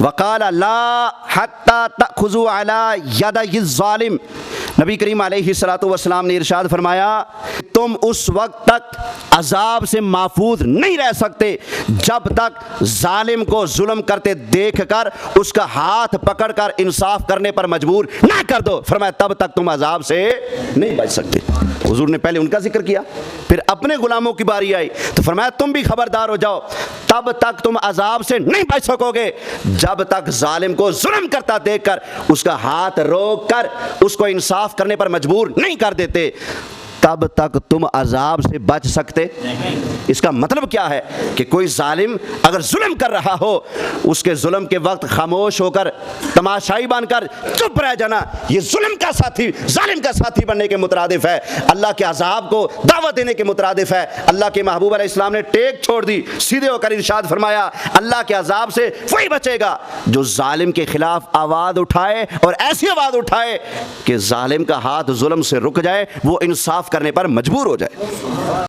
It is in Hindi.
वक़ाल ला हत्ता तख़ुज़ू अला यदि ज़ालिम। नबी करीम अलैहिस्सलातु वस्सलाम ने इरशाद फरमाया, तुम उस वक्त तक अजाब से महफूज नहीं रह सकते जब तक जालिम को जुल्म करते देख कर उसका हाथ पकड़ कर इंसाफ करने पर मजबूर ना कर दो। फरमाया तब तक तुम अजाब से नहीं बच सकते। हुजूर ने पहले उनका जिक्र किया, फिर अपने गुलामों की बारी आई तो फरमाया तुम भी खबरदार हो जाओ, तब तक तुम अजाब से नहीं बच सकोगे जब तक जालिम को जुल्म करता देखकर उसका हाथ रोक कर उसको इंसाफ करने पर मजबूर नहीं कर देते, तब तक तुम अजाब से बच सकते। इसका मतलब क्या है कि कोई जालिम अगर जुल्म कर रहा हो, उसके जुल्म के वक्त खामोश होकर तमाशाई बनकर चुप रह जाना, ये जुल्म का साथी, जालिम का साथी बनने के मुतरादिफ है, अल्लाह के अजाब को दावत देने के मुतरादिफ है। अल्लाह के महबूब अलैहिस्सलाम ने टेक छोड़ दी, सीधे होकर इरशाद फरमाया, अल्लाह के अजाब से वही बचेगा जो जालिम के खिलाफ आवाज़ उठाए और ऐसी आवाज़ उठाए कि जालिम का हाथ जुल्म से रुक जाए, वो इंसाफ करने पर मजबूर हो जाए।